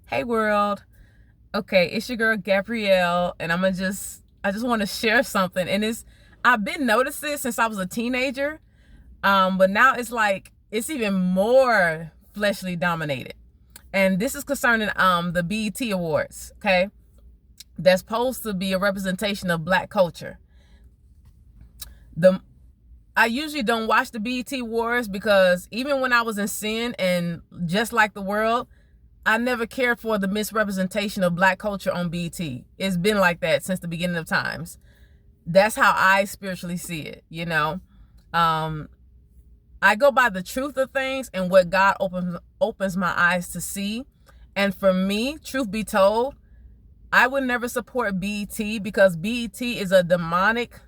Hey world. Okay, it's your girl Gabrielle, and I just want to share something. And I've been noticing this since I was a teenager. But now it's like it's even more fleshly dominated. And this is concerning the BET Awards, okay? That's supposed to be a representation of black culture. The I usually don't watch the BET Awards because even when I was in sin and just like the world, I never cared for the misrepresentation of black culture on BET. It's been like that since the beginning of times. That's how I spiritually see it, you know. Um, I go by the truth of things and what God opens my eyes to see. And for me, truth be told, I would never support BET because BET is a demonic,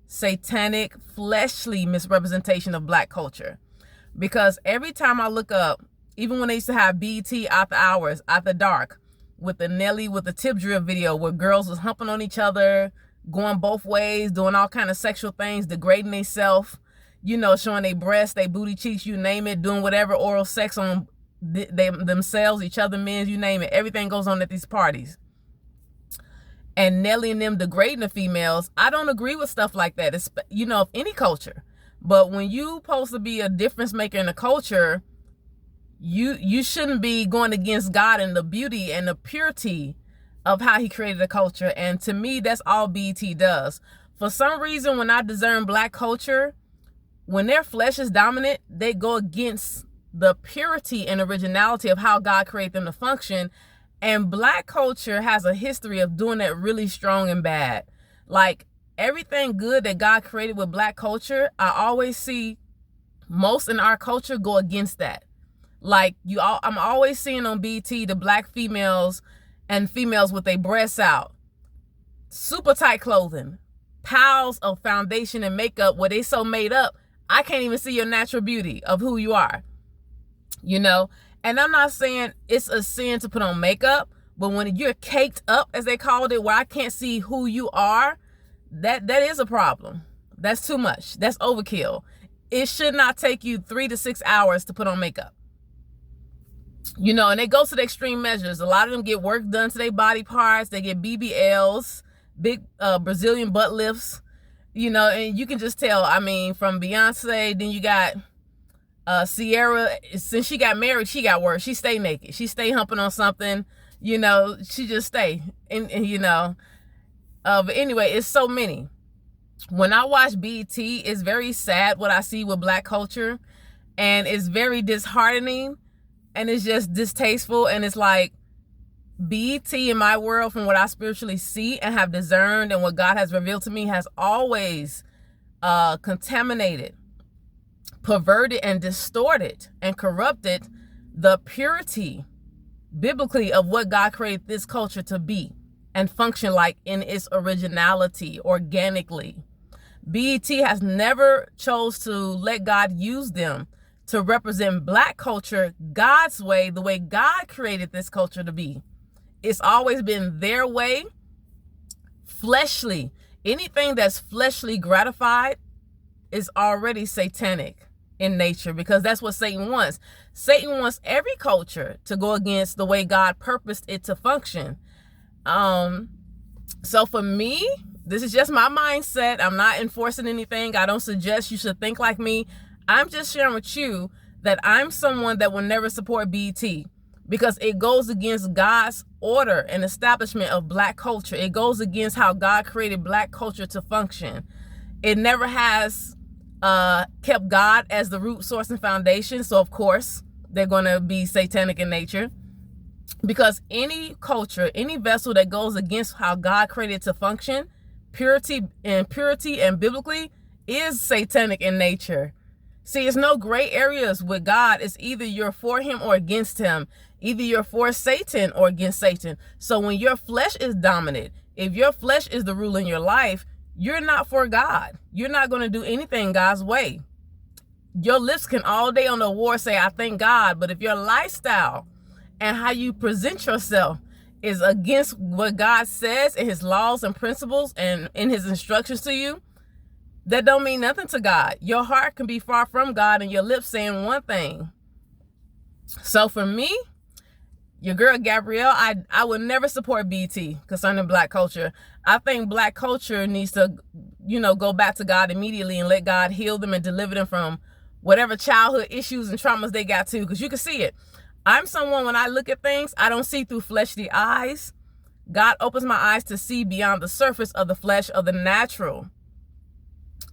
satanic, fleshly misrepresentation of black culture. Because every time I look up, even when they used to have BET After Hours, After Dark, with the Nelly with the tip drill video where girls was humping on each other, going both ways, doing all kind of sexual things, degrading themselves, you know, showing their breasts, their booty cheeks, you name it, doing whatever, oral sex on themselves, each other, men, you name it. Everything goes on at these parties. And Nelly and them degrading the females, I don't agree with stuff like that. It's, you know, of any culture. But when you supposed to be a difference maker in the culture, you shouldn't be going against God and the beauty and the purity of how he created the culture. And to me, that's all BET does. For some reason, when I discern black culture, when their flesh is dominant, they go against the purity and originality of how God created them to function. And black culture has a history of doing that really strong and bad. Like everything good that God created with black culture, I always see most in our culture go against that. Like I'm always seeing on BT the black females and females with their breasts out, super tight clothing, piles of foundation and makeup where they so made up I can't even see your natural beauty of who you are, you know. And I'm not saying it's a sin to put on makeup, but when you're caked up, as they called it, where I can't see who you are, that is a problem. That's too much. That's overkill. It should not take you 3 to 6 hours to put on makeup. You know, and they go to the extreme measures. A lot of them get work done to their body parts. They get BBLs, big Brazilian butt lifts, you know, and you can just tell, I mean, from Beyonce, then you got Sierra. Since she got married, she got worse. She stay naked. She stay humping on something, you know, she just stay. And you know, but anyway, it's so many. When I watch BET, it's very sad what I see with black culture. And it's very disheartening. And it's just distasteful. And it's like BET in my world, from what I spiritually see and have discerned and what God has revealed to me, has always contaminated, perverted, and distorted and corrupted the purity biblically of what God created this culture to be and function like in its originality, organically. BET has never chose to let God use them to represent black culture God's way, the way God created this culture to be. It's always been their way, fleshly. Anything that's fleshly gratified is already satanic in nature, because that's what Satan wants. Satan wants every culture to go against the way God purposed it to function. So for me, this is just my mindset. I'm not enforcing anything. I don't suggest you should think like me. I'm just sharing with you that I'm someone that will never support BET because it goes against God's order and establishment of black culture. It goes against how God created black culture to function. It never has kept God as the root, source, and foundation. So of course, they're going to be satanic in nature, because any culture, any vessel that goes against how God created it to function, purity and biblically, is satanic in nature. See, it's no gray areas with God. It's either you're for him or against him. Either you're for Satan or against Satan. So when your flesh is dominant, if your flesh is the rule in your life, you're not for God. You're not going to do anything God's way. Your lips can all day on the award say, I thank God. But if your lifestyle and how you present yourself is against what God says in his laws and principles and in his instructions to you, that don't mean nothing to God. Your heart can be far from God and your lips saying one thing. So for me, Your girl Gabrielle, I would never support BT concerning black culture. I think black culture needs to, go back to God immediately and let God heal them and deliver them from whatever childhood issues and traumas they got to, because you can see it. I'm someone, when I look at things, I don't see through fleshly eyes. God opens my eyes to see beyond the surface of the flesh, of the natural.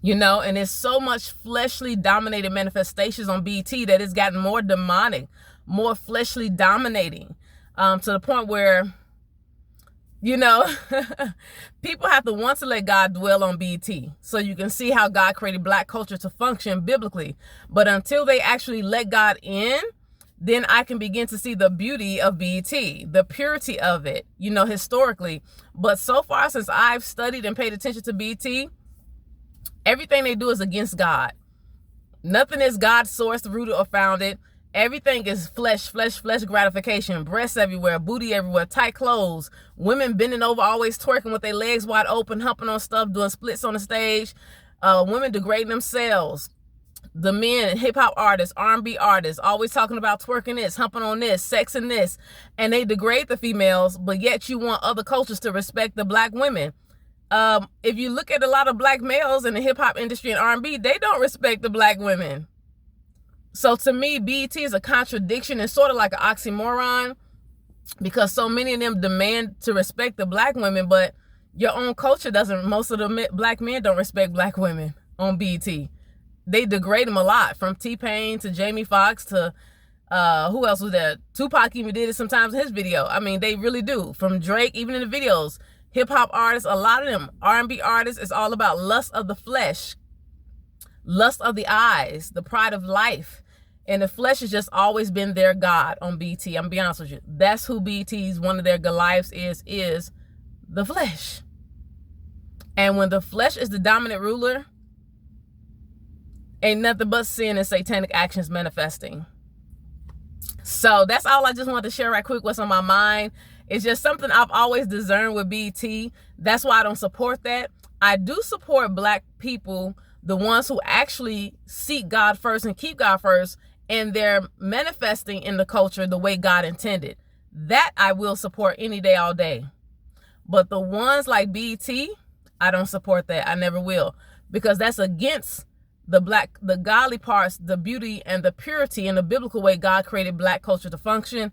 And there's so much fleshly dominated manifestations on BT that it's gotten more demonic, more fleshly dominating, to the point where, people have to want to let God dwell on BT so you can see how God created black culture to function biblically. But until they actually let God in, then I can begin to see the beauty of BT, the purity of it, historically. But so far, since I've studied and paid attention to BT, everything they do is against God. Nothing is God sourced, rooted, or founded. Everything is flesh gratification. Breasts everywhere, booty everywhere, tight clothes, women bending over, always twerking with their legs wide open, humping on stuff, doing splits on the stage, women degrading themselves. The men, hip-hop artists, R&B artists, always talking about twerking this, humping on this, sexing this, and they degrade the females, but yet you want other cultures to respect the black women. If you look at a lot of black males in the hip-hop industry and R&B, they don't respect the black women. So to me, BET is a contradiction and sort of like an oxymoron, because so many of them demand to respect the black women, but your own culture doesn't. Most of the black men don't respect black women on BET. They degrade them a lot, from T-Pain to Jamie Foxx to who else was there? Tupac even did it sometimes in his video. I mean, they really do. From Drake, even in the videos, hip-hop artists, a lot of them, R&B artists, it's all about lust of the flesh, lust of the eyes, the pride of life. And the flesh has just always been their God on BT. I'm gonna be honest with you. That's who BT's one of their Goliaths is the flesh. And when the flesh is the dominant ruler, ain't nothing but sin and satanic actions manifesting. So that's all I just wanted to share right quick, what's on my mind. It's just something I've always discerned with BT. That's why I don't support that. I do support black people, the ones who actually seek God first and keep God first, and they're manifesting in the culture the way God intended. That I will support any day, all day. But the ones like BT, I don't support that. I never will. Because that's against the godly parts, the beauty and the purity and the biblical way God created black culture to function.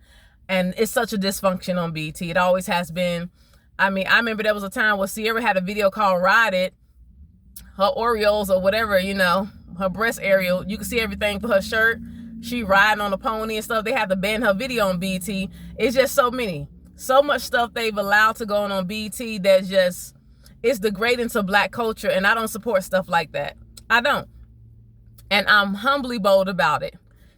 And it's such a dysfunction on BT. It always has been. I mean, I remember there was a time where Sierra had a video called Ride It. Her Oreos or whatever, her breast area, you can see everything for her shirt. She riding on a pony and stuff. They have to ban her video on BT. It's just so much stuff they've allowed to go on BT that just, it's degrading to black culture. And I don't support stuff like that. I don't. And I'm humbly bold about it.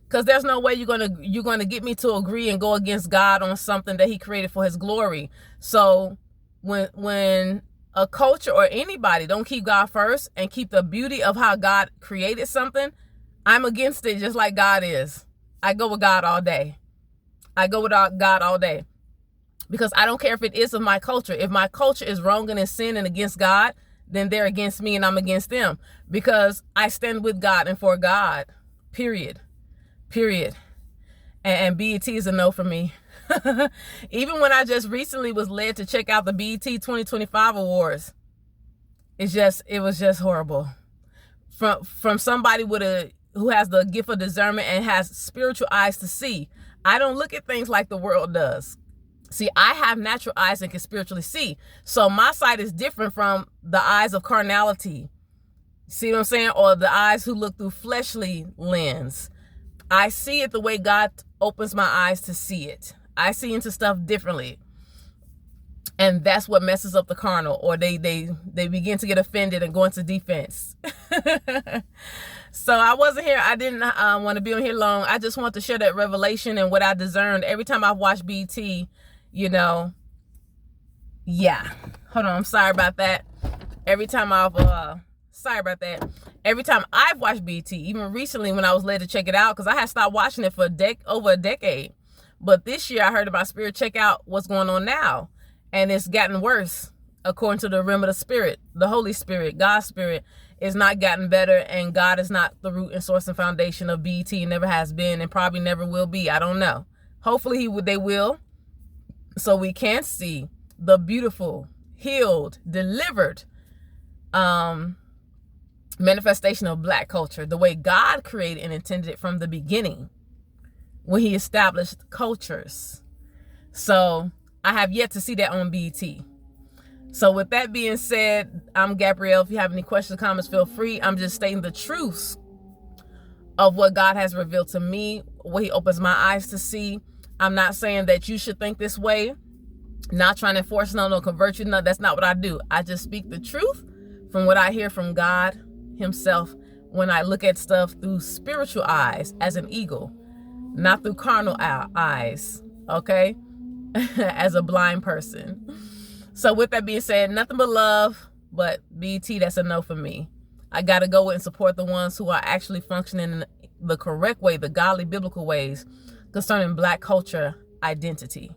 Because there's no way you're gonna get me to agree and go against God on something that he created for his glory. So when a culture or anybody don't keep God first and keep the beauty of how God created something, I'm against it, just like God is. I go with God all day. I go with God all day. Because I don't care if it is of my culture. If my culture is wrong and in sin and against God, then they're against me and I'm against them. Because I stand with God and for God. Period. And BET is a no for me. Even when I just recently was led to check out the BET 2025 awards, it was just horrible. From somebody who has the gift of discernment and has spiritual eyes to see. I don't look at things like the world does. See, I have natural eyes and can spiritually see. So my sight is different from the eyes of carnality. See what I'm saying? Or the eyes who look through fleshly lens. I see it the way God opens my eyes to see it. I see into stuff differently. And that's what messes up the carnal, or they begin to get offended and go into defense. So I wasn't here. I didn't want to be on here long. I just want to share that revelation and what I discerned every time I've watched BT, yeah. Hold on. I'm sorry about that. Every time I've watched BT, even recently when I was led to check it out, because I had stopped watching it for over a decade. But this year I heard about spirit, check out what's going on now. And it's gotten worse, according to the realm of the spirit, the Holy Spirit, God's spirit. It's not gotten better, and God is not the root and source and foundation of BET. Never has been and probably never will be. I don't know. Hopefully they will. so we can see the beautiful, healed, delivered manifestation of Black culture, the way God created and intended it from the beginning when he established cultures. So I have yet to see that on BET. So with that being said, I'm Gabrielle. If you have any questions or comments, feel free. I'm just stating the truths of what God has revealed to me, what he opens my eyes to see. I'm not saying that you should think this way, not trying to force no convert you. No, that's not what I do. I just speak the truth from what I hear from God himself when I look at stuff through spiritual eyes as an eagle, not through carnal eyes, okay? As a blind person. So with that being said, nothing but love, but BET, that's a no for me. I got to go and support the ones who are actually functioning in the correct way, the godly biblical ways concerning Black culture identity.